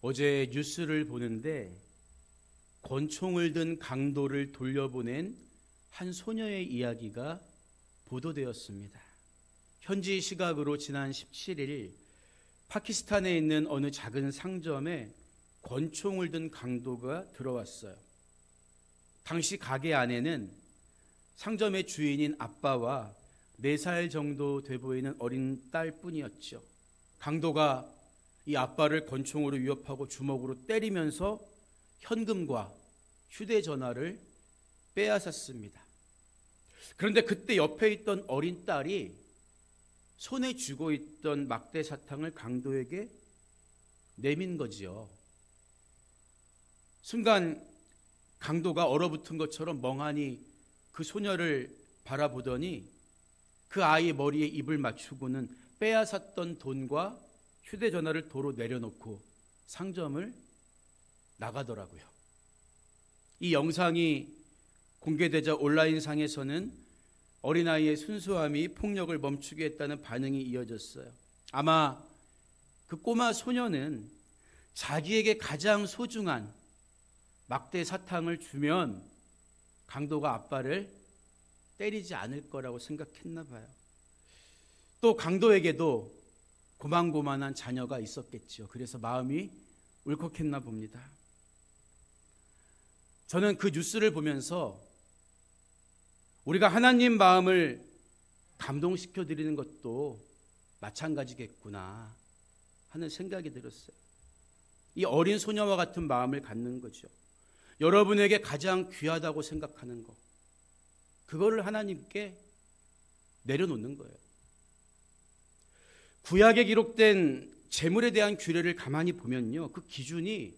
어제 뉴스를 보는데 권총을 든 강도를 돌려보낸 한 소녀의 이야기가 보도되었습니다. 현지 시각으로 지난 17일 파키스탄에 있는 어느 작은 상점에 권총을 든 강도가 들어왔어요. 당시 가게 안에는 상점의 주인인 아빠와 4살 정도 돼 보이는 어린 딸뿐이었죠. 강도가 이 아빠를 권총으로 위협하고 주먹으로 때리면서 현금과 휴대전화를 빼앗았습니다. 그런데 그때 옆에 있던 어린 딸이 손에 쥐고 있던 막대 사탕을 강도에게 내민 거지요. 순간 강도가 얼어붙은 것처럼 멍하니 그 소녀를 바라보더니 그 아이의 머리에 입을 맞추고는 빼앗았던 돈과 휴대전화를 도로 내려놓고 상점을 나가더라고요. 이 영상이 공개되자 온라인상에서는 어린아이의 순수함이 폭력을 멈추게 했다는 반응이 이어졌어요. 아마 그 꼬마 소녀는 자기에게 가장 소중한 막대 사탕을 주면 강도가 아빠를 때리지 않을 거라고 생각했나 봐요. 또 강도에게도 고만고만한 자녀가 있었겠죠. 그래서 마음이 울컥했나 봅니다. 저는 그 뉴스를 보면서 우리가 하나님 마음을 감동시켜 드리는 것도 마찬가지겠구나 하는 생각이 들었어요. 이 어린 소녀와 같은 마음을 갖는 거죠. 여러분에게 가장 귀하다고 생각하는 것, 그거를 하나님께 내려놓는 거예요. 구약에 기록된 재물에 대한 규례를 가만히 보면요, 그 기준이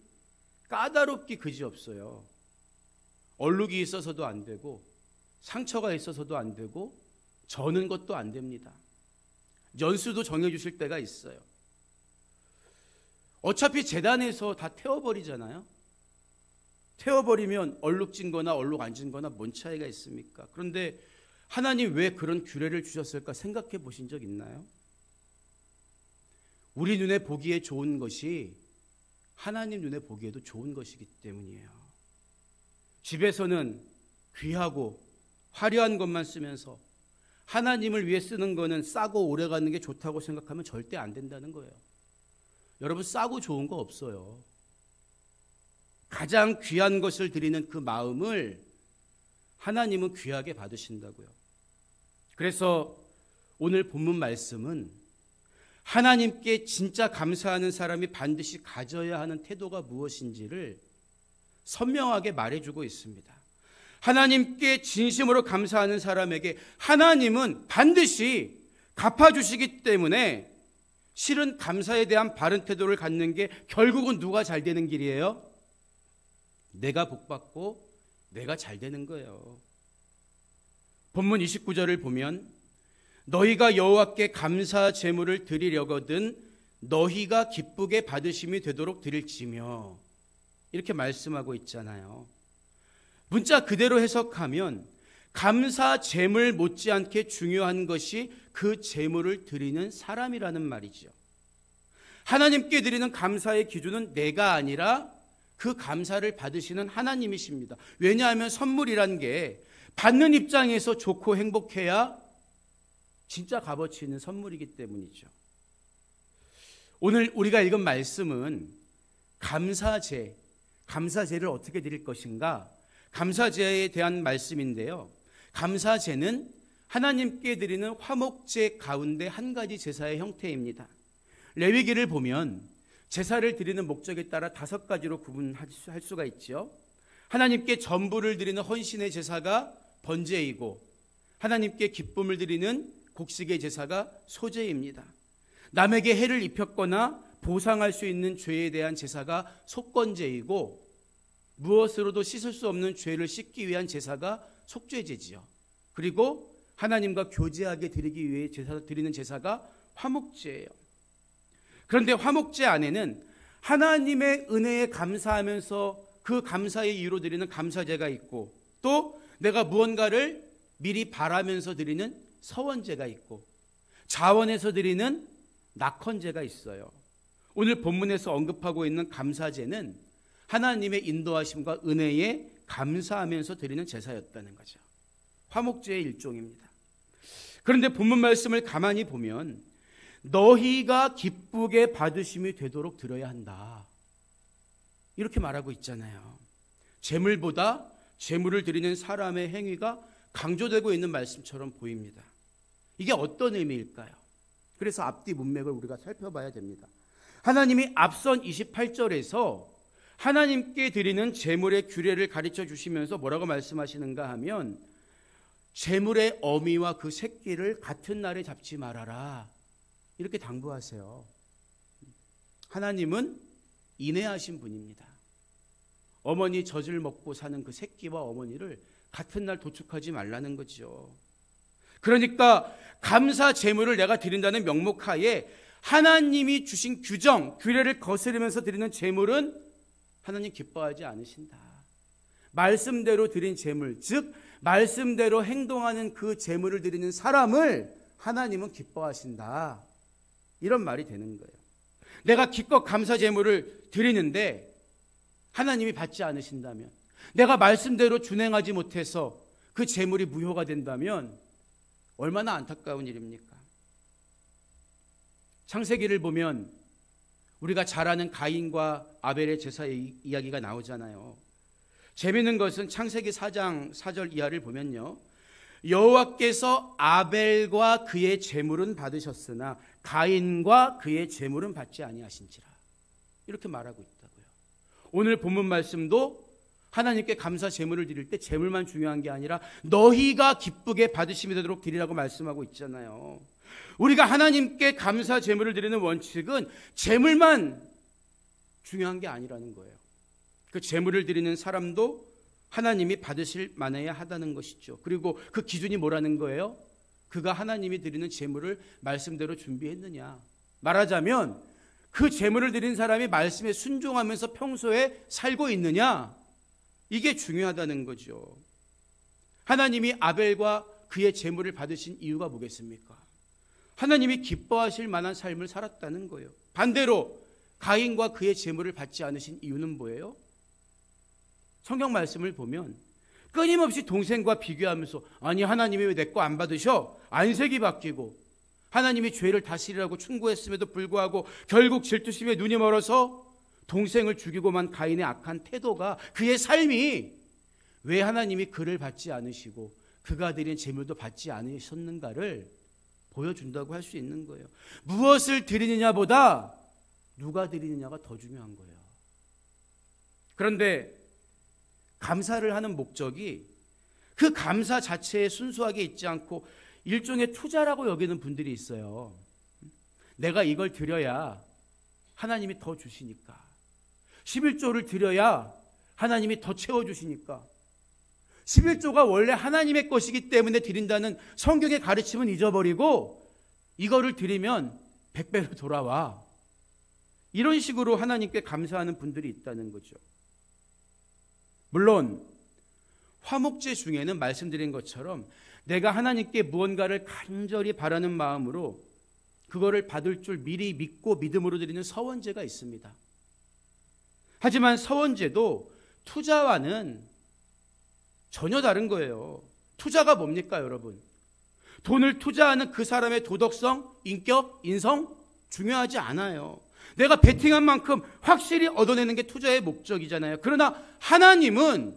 까다롭기 그지없어요. 얼룩이 있어서도 안 되고 상처가 있어서도 안 되고 저는 것도 안 됩니다. 연수도 정해주실 때가 있어요. 어차피 제단에서 다 태워버리잖아요. 태워버리면 얼룩진 거나 얼룩 안 진 거나 뭔 차이가 있습니까? 그런데 하나님 왜 그런 규례를 주셨을까 생각해 보신 적 있나요? 우리 눈에 보기에 좋은 것이 하나님 눈에 보기에도 좋은 것이기 때문이에요. 집에서는 귀하고 화려한 것만 쓰면서 하나님을 위해 쓰는 거는 싸고 오래가는 게 좋다고 생각하면 절대 안 된다는 거예요. 여러분, 싸고 좋은 거 없어요. 가장 귀한 것을 드리는 그 마음을 하나님은 귀하게 받으신다고요. 그래서 오늘 본문 말씀은 하나님께 진짜 감사하는 사람이 반드시 가져야 하는 태도가 무엇인지를 선명하게 말해주고 있습니다. 하나님께 진심으로 감사하는 사람에게 하나님은 반드시 갚아주시기 때문에 실은 감사에 대한 바른 태도를 갖는 게 결국은 누가 잘 되는 길이에요? 내가 복받고 내가 잘 되는 거예요. 본문 29절을 보면 너희가 여호와께 감사 제물을 드리려거든 너희가 기쁘게 받으심이 되도록 드릴지며 이렇게 말씀하고 있잖아요. 문자 그대로 해석하면 감사 제물 못지않게 중요한 것이 그 제물을 드리는 사람이라는 말이죠. 하나님께 드리는 감사의 기준은 내가 아니라 그 감사를 받으시는 하나님이십니다. 왜냐하면 선물이란 게 받는 입장에서 좋고 행복해야 진짜 값어치 있는 선물이기 때문이죠. 오늘 우리가 읽은 말씀은 감사제를 어떻게 드릴 것인가? 감사제에 대한 말씀인데요. 감사제는 하나님께 드리는 화목제 가운데 한 가지 제사의 형태입니다. 레위기를 보면 제사를 드리는 목적에 따라 5가지로 구분할 수가 있죠. 하나님께 전부를 드리는 헌신의 제사가 번제이고 하나님께 기쁨을 드리는 곡식의 제사가 소제입니다. 남에게 해를 입혔거나 보상할 수 있는 죄에 대한 제사가 속건제이고 무엇으로도 씻을 수 없는 죄를 씻기 위한 제사가 속죄제지요. 그리고 하나님과 교제하게 드리기 위해 드리는 제사가 화목제예요. 그런데 화목제 안에는 하나님의 은혜에 감사하면서 그 감사의 이유로 드리는 감사제가 있고, 또 내가 무언가를 미리 바라면서 드리는 서원제가 있고, 자원해서 드리는 낙헌제가 있어요. 오늘 본문에서 언급하고 있는 감사제는 하나님의 인도하심과 은혜에 감사하면서 드리는 제사였다는 거죠. 화목제의 일종입니다. 그런데 본문 말씀을 가만히 보면 너희가 기쁘게 받으심이 되도록 드려야 한다, 이렇게 말하고 있잖아요. 재물보다 재물을 드리는 사람의 행위가 강조되고 있는 말씀처럼 보입니다. 이게 어떤 의미일까요? 그래서 앞뒤 문맥을 우리가 살펴봐야 됩니다. 하나님이 앞선 28절에서 하나님께 드리는 재물의 규례를 가르쳐 주시면서 뭐라고 말씀하시는가 하면, 재물의 어미와 그 새끼를 같은 날에 잡지 말아라, 이렇게 당부하세요. 하나님은 인애하신 분입니다. 어머니 젖을 먹고 사는 그 새끼와 어머니를 같은 날 도축하지 말라는 거죠. 그러니까 감사 제물을 내가 드린다는 명목하에 하나님이 주신 규정, 규례를 거스르면서 드리는 제물은 하나님 기뻐하지 않으신다. 말씀대로 드린 제물, 즉 말씀대로 행동하는 그 제물을 드리는 사람을 하나님은 기뻐하신다, 이런 말이 되는 거예요. 내가 기껏 감사 제물을 드리는데 하나님이 받지 않으신다면, 내가 말씀대로 준행하지 못해서 그 제물이 무효가 된다면 얼마나 안타까운 일입니까? 창세기를 보면 우리가 잘 아는 가인과 아벨의 제사의 이야기가 나오잖아요. 재미있는 것은 창세기 4장 4절 이하를 보면요, 여호와께서 아벨과 그의 제물은 받으셨으나 가인과 그의 제물은 받지 아니하신지라, 이렇게 말하고 있다고요. 오늘 본문 말씀도 하나님께 감사 제물을 드릴 때 제물만 중요한 게 아니라 너희가 기쁘게 받으심이 되도록 드리라고 말씀하고 있잖아요. 우리가 하나님께 감사 제물을 드리는 원칙은 제물만 중요한 게 아니라는 거예요. 그 제물을 드리는 사람도 하나님이 받으실 만해야 하다는 것이죠. 그리고 그 기준이 뭐라는 거예요? 그가 하나님이 드리는 제물을 말씀대로 준비했느냐. 말하자면 그 제물을 드린 사람이 말씀에 순종하면서 평소에 살고 있느냐, 이게 중요하다는 거죠. 하나님이 아벨과 그의 제물을 받으신 이유가 뭐겠습니까? 하나님이 기뻐하실 만한 삶을 살았다는 거예요. 반대로 가인과 그의 제물을 받지 않으신 이유는 뭐예요? 성경 말씀을 보면 끊임없이 동생과 비교하면서, 아니 하나님이 왜 내 거 안 받으셔? 안색이 바뀌고, 하나님이 죄를 다스리라고 충고했음에도 불구하고 결국 질투심에 눈이 멀어서 동생을 죽이고만 가인의 악한 태도가, 그의 삶이 왜 하나님이 그를 받지 않으시고 그가 드린 제물도 받지 않으셨는가를 보여준다고 할 수 있는 거예요. 무엇을 드리느냐보다 누가 드리느냐가 더 중요한 거예요. 그런데 감사를 하는 목적이 그 감사 자체에 순수하게 있지 않고 일종의 투자라고 여기는 분들이 있어요. 내가 이걸 드려야 하나님이 더 주시니까, 11조를 드려야 하나님이 더 채워주시니까, 11조가 원래 하나님의 것이기 때문에 드린다는 성경의 가르침은 잊어버리고 이거를 드리면 100배로 돌아와, 이런 식으로 하나님께 감사하는 분들이 있다는 거죠. 물론 화목제 중에는 말씀드린 것처럼 내가 하나님께 무언가를 간절히 바라는 마음으로 그거를 받을 줄 미리 믿고 믿음으로 드리는 서원제가 있습니다. 하지만 서원제도 투자와는 전혀 다른 거예요. 투자가 뭡니까, 여러분? 돈을 투자하는 그 사람의 도덕성, 인격, 인성 중요하지 않아요. 내가 베팅한 만큼 확실히 얻어내는 게 투자의 목적이잖아요. 그러나 하나님은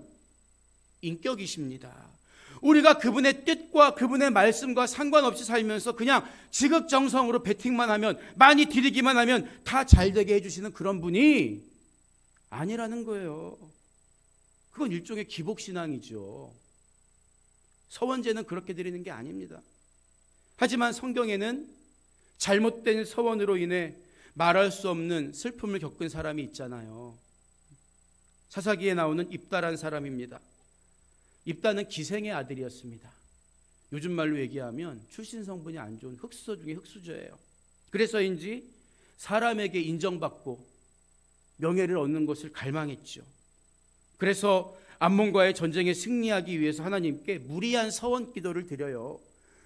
인격이십니다. 우리가 그분의 뜻과 그분의 말씀과 상관없이 살면서 그냥 지극정성으로 베팅만 하면, 많이 드리기만 하면 다 잘되게 해주시는 그런 분이 아니라는 거예요. 그건 일종의 기복신앙이죠. 서원제는 그렇게 드리는 게 아닙니다. 하지만 성경에는 잘못된 서원으로 인해 말할 수 없는 슬픔을 겪은 사람이 있잖아요. 사사기에 나오는 입다란 사람입니다. 입다는 기생의 아들이었습니다. 요즘 말로 얘기하면 출신 성분이 안 좋은 흙수저 중에 흙수저예요. 그래서인지 사람에게 인정받고 명예를 얻는 것을 갈망했죠. 그래서 암몬과의 전쟁에 승리하기 위해서 하나님께 무리한 서원 기도를 드려요.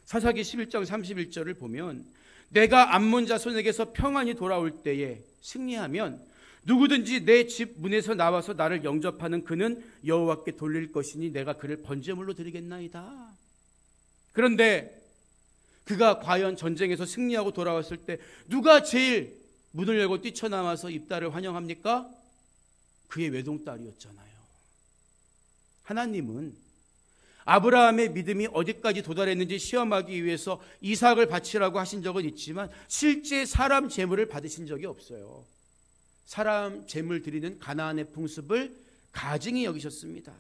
사사기 11장 31절을 보면 내가 암몬 자손에게서 평안히 돌아올 때에 승리하면 누구든지 내 집 문에서 나와서 나를 영접하는 그는 여호와께 돌릴 것이니 내가 그를 번제물로 드리겠나이다. 그런데 그가 과연 전쟁에서 승리하고 돌아왔을 때 누가 제일 문을 열고 뛰쳐나와서 입다를 환영합니까? 그의 외동딸이었잖아요. 하나님은 아브라함의 믿음이 어디까지 도달했는지 시험하기 위해서 이삭을 바치라고 하신 적은 있지만 실제 사람 제물을 받으신 적이 없어요. 사람 제물 드리는 가나안의 풍습을 가증히 여기셨습니다.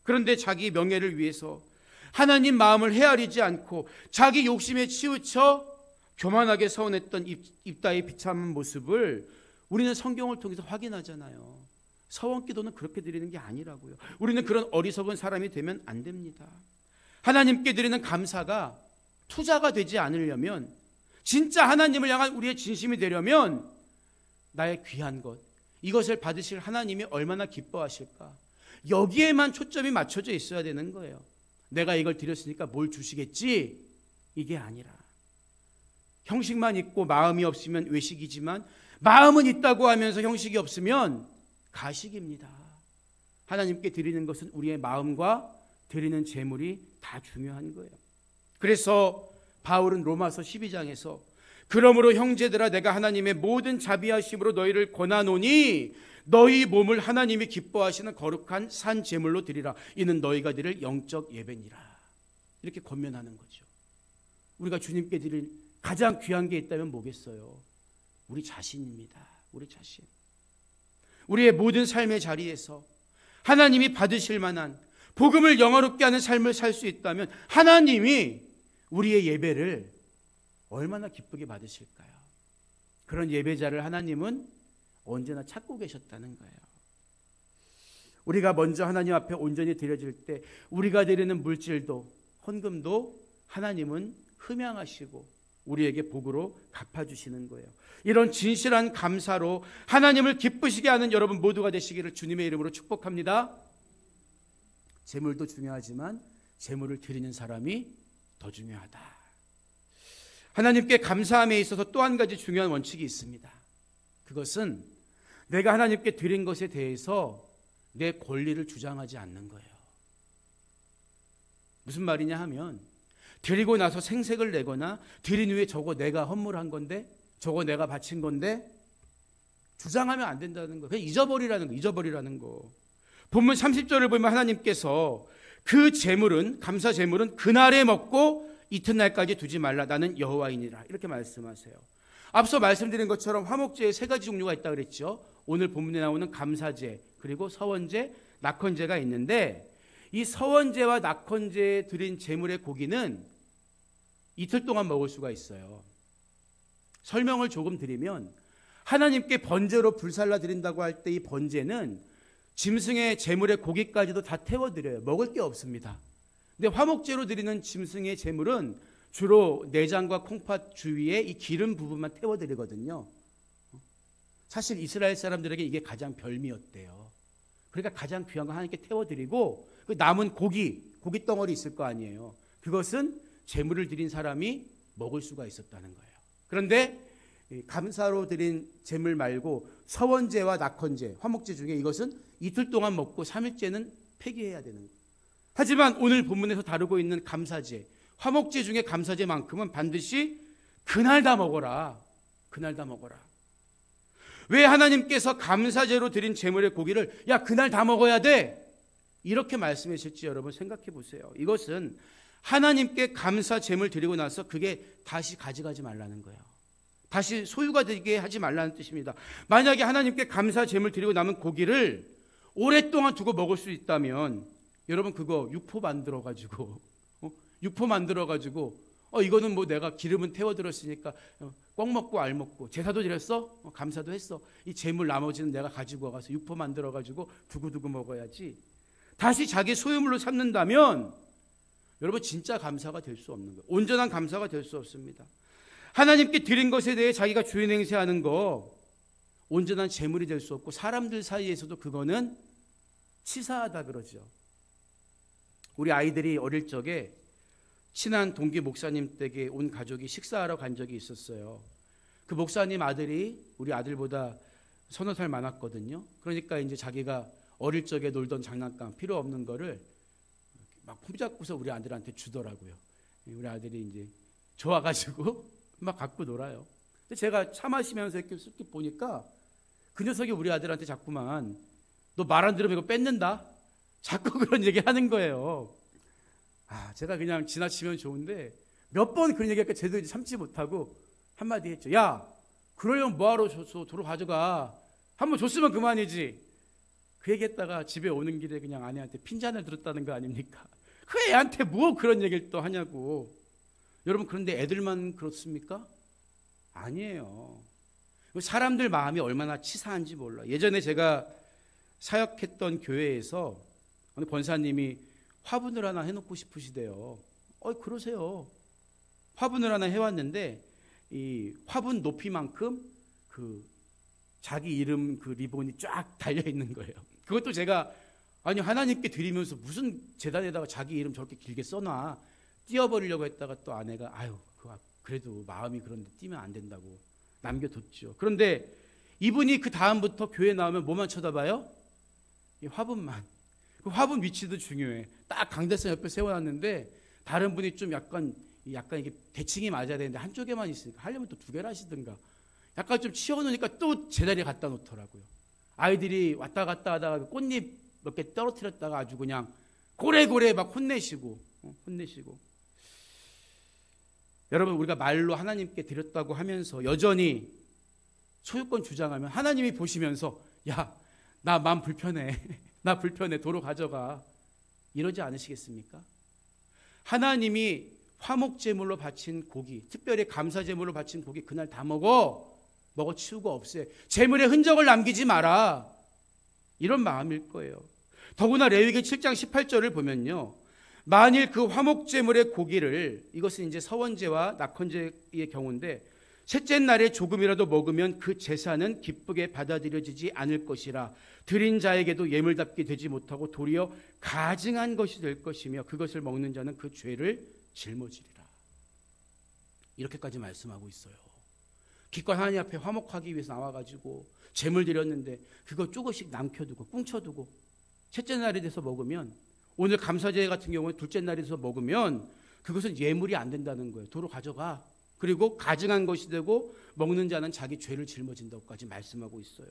그런데 자기 명예를 위해서 하나님 마음을 헤아리지 않고 자기 욕심에 치우쳐 교만하게 서원했던 입다의 비참한 모습을 우리는 성경을 통해서 확인하잖아요. 서원기도는 그렇게 드리는 게 아니라고요. 우리는 그런 어리석은 사람이 되면 안 됩니다. 하나님께 드리는 감사가 투자가 되지 않으려면, 진짜 하나님을 향한 우리의 진심이 되려면 나의 귀한 것, 이것을 받으실 하나님이 얼마나 기뻐하실까, 여기에만 초점이 맞춰져 있어야 되는 거예요. 내가 이걸 드렸으니까 뭘 주시겠지, 이게 아니라 형식만 있고 마음이 없으면 외식이지만 마음은 있다고 하면서 형식이 없으면 가식입니다. 하나님께 드리는 것은 우리의 마음과 드리는 제물이 다 중요한 거예요. 그래서 바울은 로마서 12장에서 그러므로 형제들아 내가 하나님의 모든 자비하심으로 너희를 권하노니 너희 몸을 하나님이 기뻐하시는 거룩한 산 제물로 드리라. 이는 너희가 드릴 영적 예배니라. 이렇게 권면하는 거죠. 우리가 주님께 드릴 가장 귀한 게 있다면 뭐겠어요? 우리 자신입니다. 우리 자신. 우리의 모든 삶의 자리에서 하나님이 받으실 만한 복음을 영화롭게 하는 삶을 살 수 있다면 하나님이 우리의 예배를 얼마나 기쁘게 받으실까요? 그런 예배자를 하나님은 언제나 찾고 계셨다는 거예요. 우리가 먼저 하나님 앞에 온전히 드려질 때 우리가 드리는 물질도 헌금도 하나님은 흠양하시고 우리에게 복으로 갚아주시는 거예요. 이런 진실한 감사로 하나님을 기쁘시게 하는 여러분 모두가 되시기를 주님의 이름으로 축복합니다. 재물도 중요하지만 재물을 드리는 사람이 더 중요하다. 하나님께 감사함에 있어서 또 한 가지 중요한 원칙이 있습니다. 그것은 내가 하나님께 드린 것에 대해서 내 권리를 주장하지 않는 거예요. 무슨 말이냐 하면 드리고 나서 생색을 내거나 드린 후에 저거 내가 헌물한 건데 저거 내가 바친 건데 주장하면 안 된다는 거. 그냥 잊어버리라는 거. 본문 30절을 보면 하나님께서 그 제물은, 감사 제물은 그날에 먹고 이튿날까지 두지 말라. 나는 여호와이니라. 이렇게 말씀하세요. 앞서 말씀드린 것처럼 화목제에 세 가지 종류가 있다고 그랬죠. 오늘 본문에 나오는 감사제, 그리고 서원제, 낙헌제가 있는데 이 서원제와 낙헌제에 드린 제물의 고기는 이틀 동안 먹을 수가 있어요. 설명을 조금 드리면 하나님께 번제로 불살라 드린다고 할 때 이 번제는 짐승의 제물의 고기까지도 다 태워드려요. 먹을 게 없습니다. 근데 화목제로 드리는 짐승의 제물은 주로 내장과 콩팥 주위에 이 기름 부분만 태워드리거든요. 사실 이스라엘 사람들에게 이게 가장 별미였대요. 그러니까 가장 귀한 거 하나님께 태워드리고 그 남은 고기 덩어리 있을 거 아니에요. 그것은 제물을 드린 사람이 먹을 수가 있었다는 거예요. 그런데 감사로 드린 제물 말고 서원제와 낙헌제, 화목제 중에 이것은 이틀 동안 먹고 3일째는 폐기해야 되는 거예요. 하지만 오늘 본문에서 다루고 있는 감사제, 화목제 중에 감사제만큼은 반드시 그날 다 먹어라. 그날 다 먹어라. 왜 하나님께서 감사제로 드린 제물의 고기를 야 그날 다 먹어야 돼? 이렇게 말씀하실지 여러분 생각해 보세요. 이것은 하나님께 감사 제물 드리고 나서 그게 다시 가져가지 말라는 거예요. 다시 소유가 되게 하지 말라는 뜻입니다. 만약에 하나님께 감사 제물 드리고 남은 고기를 오랫동안 두고 먹을 수 있다면 여러분 그거 육포 만들어가지고 이거는 뭐 내가 기름은 태워들었으니까 꽉 먹고 알 먹고 제사도 드렸어? 감사도 했어. 이 제물 나머지는 내가 가지고 와서 육포 만들어가지고 두고두고 먹어야지. 다시 자기 소유물로 삼는다면 여러분 진짜 감사가 될 수 없는 거예요. 온전한 감사가 될 수 없습니다. 하나님께 드린 것에 대해 자기가 주인 행세하는 거 온전한 재물이 될 수 없고 사람들 사이에서도 그거는 치사하다 그러죠. 우리 아이들이 어릴 적에 친한 동기 목사님 댁에 온 가족이 식사하러 간 적이 있었어요. 그 목사님 아들이 우리 아들보다 서너 살 많았거든요. 그러니까 이제 자기가 어릴 적에 놀던 장난감 필요 없는 거를 막 품잡고서 우리 아들한테 주더라고요. 우리 아들이 이제 좋아가지고 막 갖고 놀아요. 근데 제가 차 마시면서 이렇게 쓱 보니까 그 녀석이 우리 아들한테 자꾸만 너 말 안 들으면 이거 뺏는다. 자꾸 그런 얘기 하는 거예요. 제가 그냥 지나치면 좋은데 몇 번 그런 얘기하니까 제대로 참지 못하고 한마디 했죠. 야, 그러려면 뭐하러 줬어? 도로 가져가. 한번 줬으면 그만이지. 그 얘기했다가 집에 오는 길에 그냥 아내한테 핀잔을 들었다는 거 아닙니까? 그 애한테 뭐 그런 얘기를 또 하냐고. 여러분 그런데 애들만 그렇습니까? 아니에요. 사람들 마음이 얼마나 치사한지 몰라. 예전에 제가 사역했던 교회에서 어느 권사님이 화분을 하나 해놓고 싶으시대요. 그러세요. 화분을 하나 해왔는데 이 화분 높이만큼 그 자기 이름 그 리본이 쫙 달려 있는 거예요. 그것도 제가 아니 하나님께 드리면서 무슨 제단에다가 자기 이름 저렇게 길게 써놔 띄워버리려고 했다가 또 아내가 그래도 마음이 그런데 띄면 안 된다고 남겨뒀죠. 그런데 이분이 그 다음부터 교회 나오면 뭐만 쳐다봐요? 이 화분만. 그 화분 위치도 중요해. 딱 강대상 옆에 세워놨는데 다른 분이 좀 약간 이게 대칭이 맞아야 되는데 한쪽에만 있으니까 하려면 또 두 개를 하시든가. 약간 좀 치워놓으니까 또 제자리에 갖다 놓더라고요. 아이들이 왔다 갔다 하다가 꽃잎 몇 개 떨어뜨렸다가 아주 그냥 고래고래 막 혼내시고. 여러분 우리가 말로 하나님께 드렸다고 하면서 여전히 소유권 주장하면 하나님이 보시면서 야, 나 마음 불편해. 나 불편해. 도로 가져가. 이러지 않으시겠습니까? 하나님이 화목제물로 바친 고기, 특별히 감사제물로 바친 고기 그날 다 먹어 치우고 없애. 제물에 흔적을 남기지 마라. 이런 마음일 거예요. 더구나 레위기 7장 18절을 보면요. 만일 그 화목제물의 고기를 이것은 이제 서원제와 낙헌제의 경우인데 셋째 날에 조금이라도 먹으면 그 제사는 기쁘게 받아들여지지 않을 것이라 드린 자에게도 예물답게 되지 못하고 도리어 가증한 것이 될 것이며 그것을 먹는 자는 그 죄를 짊어지리라. 이렇게까지 말씀하고 있어요. 기껏 하나님 앞에 화목하기 위해서 나와가지고 제물 드렸는데 그거 조금씩 남겨두고 꿍쳐두고 셋째 날이 돼서 먹으면 오늘 감사제 같은 경우는 둘째 날이 돼서 먹으면 그것은 예물이 안 된다는 거예요. 도로 가져가. 그리고 가증한 것이 되고 먹는 자는 자기 죄를 짊어진다고까지 말씀하고 있어요.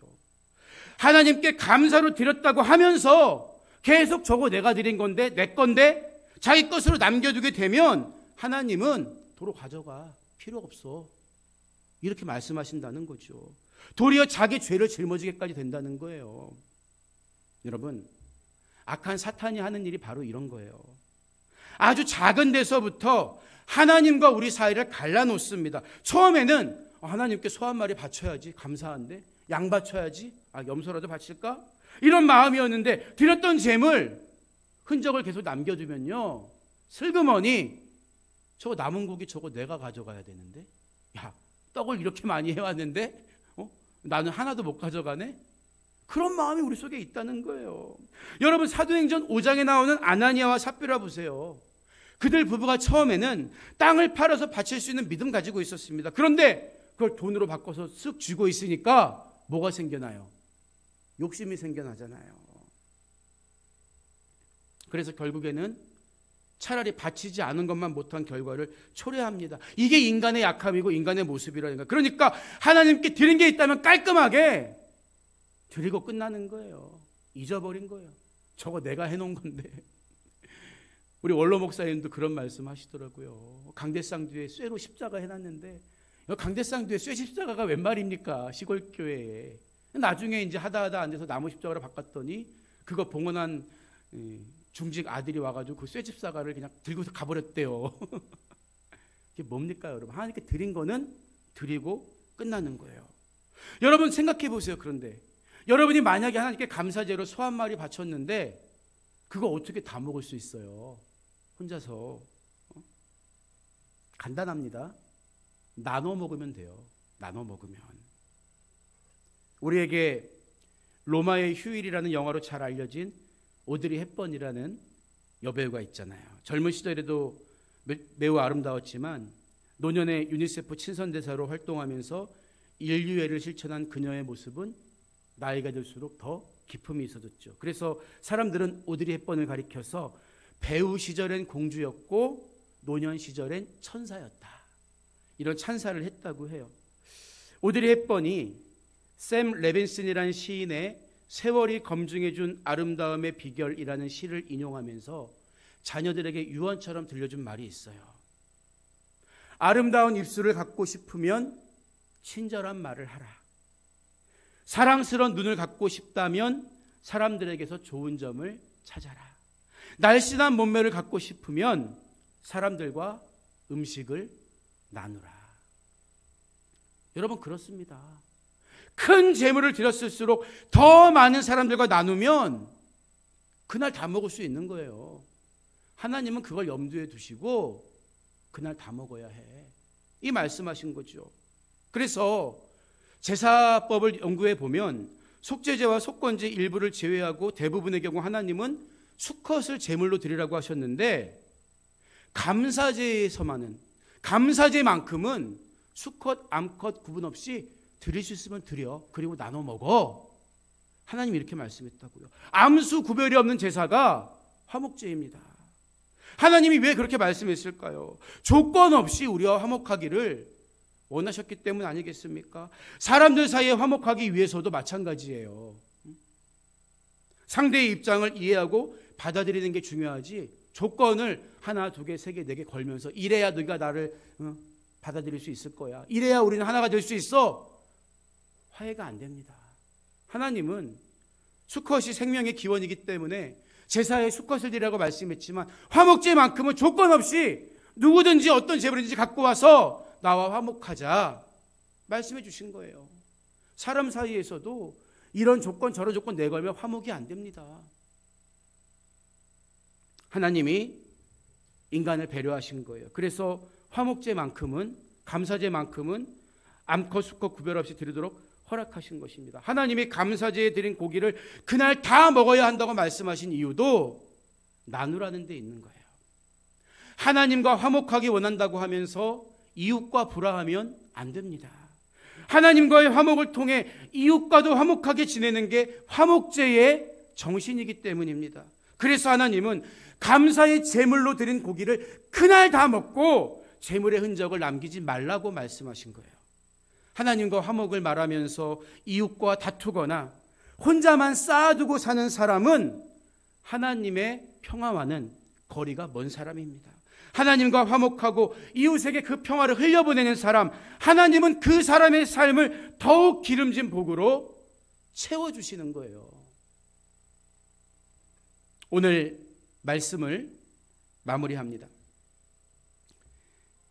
하나님께 감사로 드렸다고 하면서 계속 저거 내가 드린 건데 내 건데 자기 것으로 남겨두게 되면 하나님은 도로 가져가. 필요 없어. 이렇게 말씀하신다는 거죠. 도리어 자기 죄를 짊어지게까지 된다는 거예요. 여러분 악한 사탄이 하는 일이 바로 이런 거예요. 아주 작은 데서부터 하나님과 우리 사이를 갈라놓습니다. 처음에는 하나님께 소 한 마리 바쳐야지 감사한데 양 바쳐야지 염소라도 바칠까? 이런 마음이었는데 드렸던 재물 흔적을 계속 남겨두면요 슬그머니 저거 남은 고기 저거 내가 가져가야 되는데 야 떡을 이렇게 많이 해왔는데 나는 하나도 못 가져가네? 그런 마음이 우리 속에 있다는 거예요. 여러분 사도행전 5장에 나오는 아나니아와 삽비라 보세요. 그들 부부가 처음에는 땅을 팔아서 바칠 수 있는 믿음 가지고 있었습니다. 그런데 그걸 돈으로 바꿔서 쓱 쥐고 있으니까 뭐가 생겨나요? 욕심이 생겨나잖아요. 그래서 결국에는 차라리 바치지 않은 것만 못한 결과를 초래합니다. 이게 인간의 약함이고 인간의 모습이라는 거예요. 그러니까 하나님께 드린 게 있다면 깔끔하게 드리고 끝나는 거예요. 잊어버린 거예요. 저거 내가 해놓은 건데. 우리 원로 목사님도 그런 말씀 하시더라고요. 강대상 뒤에 쇠로 십자가 해놨는데 강대상 뒤에 쇠 십자가가 웬 말입니까? 시골 교회에. 나중에 이제 하다 안 돼서 나무 십자가로 바꿨더니 그거 봉헌한 중직 아들이 와가지고 그 쇠 십자가를 그냥 들고서 가버렸대요. 이게 뭡니까 여러분? 하나님께 드린 거는 드리고 끝나는 거예요. 여러분 생각해 보세요. 그런데 여러분이 만약에 하나님께 감사제로 소 한 마리 바쳤는데 그거 어떻게 다 먹을 수 있어요? 혼자서 간단합니다. 나눠 먹으면 돼요. 나눠 먹으면. 우리에게 로마의 휴일이라는 영화로 잘 알려진 오드리 헵번이라는 여배우가 있잖아요. 젊은 시절에도 매우 아름다웠지만 노년의 유니세프 친선대사로 활동하면서 인류애를 실천한 그녀의 모습은 나이가 들수록 더 기품이 있어졌죠. 그래서 사람들은 오드리 헵번을 가리켜서 배우 시절엔 공주였고 노년 시절엔 천사였다, 이런 찬사를 했다고 해요. 오드리 헵번이 샘 레빈슨이라는 시인의 세월이 검증해준 아름다움의 비결이라는 시를 인용하면서 자녀들에게 유언처럼 들려준 말이 있어요. 아름다운 입술을 갖고 싶으면 친절한 말을 하라. 사랑스러운 눈을 갖고 싶다면 사람들에게서 좋은 점을 찾아라. 날씬한 몸매를 갖고 싶으면 사람들과 음식을 나누라. 여러분, 그렇습니다. 큰 재물을 드렸을수록 더 많은 사람들과 나누면 그날 다 먹을 수 있는 거예요. 하나님은 그걸 염두에 두시고 그날 다 먹어야 해, 이 말씀하신 거죠. 그래서 제사법을 연구해 보면 속죄제와 속건제 일부를 제외하고 대부분의 경우 하나님은 수컷을 제물로 드리라고 하셨는데, 감사제에서만은, 감사제만큼은 수컷, 암컷 구분 없이 드릴 수 있으면 드려. 그리고 나눠 먹어. 하나님이 이렇게 말씀했다고요. 암수 구별이 없는 제사가 화목제입니다. 하나님이 왜 그렇게 말씀했을까요? 조건 없이 우리와 화목하기를 원하셨기 때문 아니겠습니까? 사람들 사이에 화목하기 위해서도 마찬가지예요. 상대의 입장을 이해하고 받아들이는 게 중요하지, 조건을 하나, 두 개, 세 개, 네 개 걸면서 이래야 네가 나를 받아들일 수 있을 거야, 이래야 우리는 하나가 될 수 있어, 화해가 안 됩니다. 하나님은 수컷이 생명의 기원이기 때문에 제사에 수컷을 드리라고 말씀했지만 화목제만큼은 조건 없이 누구든지 어떤 제물이든지 갖고 와서 나와 화목하자 말씀해 주신 거예요. 사람 사이에서도 이런 조건 저런 조건 내걸면 화목이 안 됩니다. 하나님이 인간을 배려하신 거예요. 그래서 화목제만큼은, 감사제만큼은 암컷 수컷 구별 없이 드리도록 허락하신 것입니다. 하나님이 감사제에 드린 고기를 그날 다 먹어야 한다고 말씀하신 이유도 나누라는 데 있는 거예요. 하나님과 화목하기 원한다고 하면서 이웃과 불화하면 안 됩니다. 하나님과의 화목을 통해 이웃과도 화목하게 지내는 게 화목제의 정신이기 때문입니다. 그래서 하나님은 감사의 제물로 드린 고기를 그날 다 먹고 제물의 흔적을 남기지 말라고 말씀하신 거예요. 하나님과 화목을 말하면서 이웃과 다투거나 혼자만 쌓아두고 사는 사람은 하나님의 평화와는 거리가 먼 사람입니다. 하나님과 화목하고 이웃에게 그 평화를 흘려보내는 사람, 하나님은 그 사람의 삶을 더욱 기름진 복으로 채워주시는 거예요. 오늘 말씀을 마무리합니다.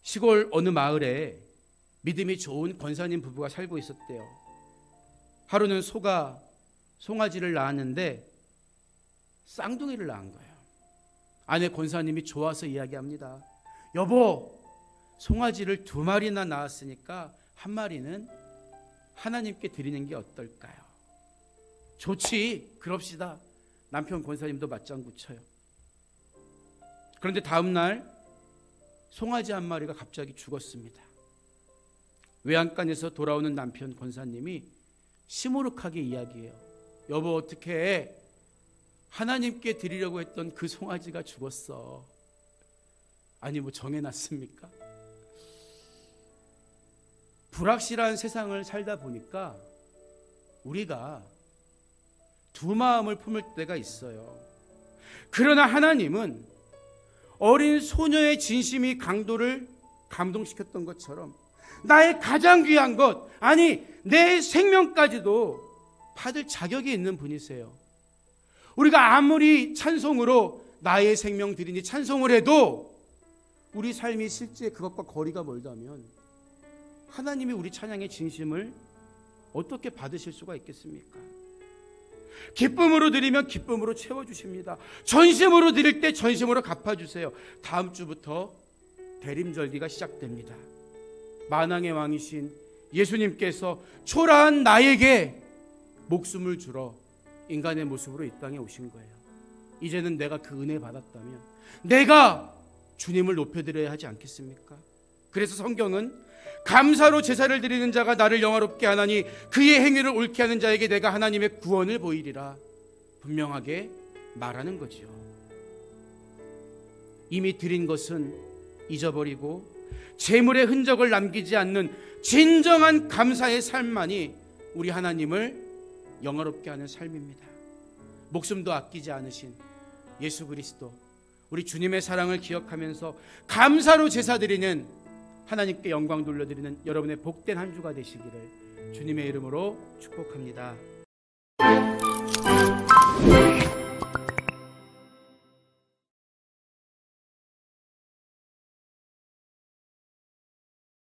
시골 어느 마을에 믿음이 좋은 권사님 부부가 살고 있었대요. 하루는 소가 송아지를 낳았는데 쌍둥이를 낳은 거예요. 아내 권사님이 좋아서 이야기합니다. 여보, 송아지를 2마리나 낳았으니까 1마리는 하나님께 드리는 게 어떨까요? 좋지, 그럽시다. 남편 권사님도 맞장구 쳐요. 그런데 다음 날 송아지 1마리가 갑자기 죽었습니다. 외양간에서 돌아오는 남편 권사님이 시무룩하게 이야기해요. 여보, 어떻게 하나님께 드리려고 했던 그 송아지가 죽었어. 아니, 뭐 정해놨습니까? 불확실한 세상을 살다 보니까 우리가 두 마음을 품을 때가 있어요. 그러나 하나님은 어린 소녀의 진심이 강도를 감동시켰던 것처럼 나의 가장 귀한 것, 아니 내 생명까지도 받을 자격이 있는 분이세요. 우리가 아무리 찬송으로 나의 생명 드리니 찬송을 해도 우리 삶이 실제 그것과 거리가 멀다면 하나님이 우리 찬양의 진심을 어떻게 받으실 수가 있겠습니까? 기쁨으로 드리면 기쁨으로 채워주십니다. 전심으로 드릴 때 전심으로 갚아주세요. 다음 주부터 대림절기가 시작됩니다. 만왕의 왕이신 예수님께서 초라한 나에게 목숨을 주러 인간의 모습으로 이 땅에 오신 거예요. 이제는 내가 그 은혜 받았다면 내가 주님을 높여드려야 하지 않겠습니까? 그래서 성경은 감사로 제사를 드리는 자가 나를 영화롭게 하나니 그의 행위를 옳게 하는 자에게 내가 하나님의 구원을 보이리라 분명하게 말하는 거지요. 이미 드린 것은 잊어버리고 재물의 흔적을 남기지 않는 진정한 감사의 삶만이 우리 하나님을 영화롭게 하는 삶입니다. 목숨도 아끼지 않으신 예수 그리스도, 우리 주님의 사랑을 기억하면서 감사로 제사 드리는, 하나님께 영광 돌려드리는 여러분의 복된 한 주가 되시기를 주님의 이름으로 축복합니다.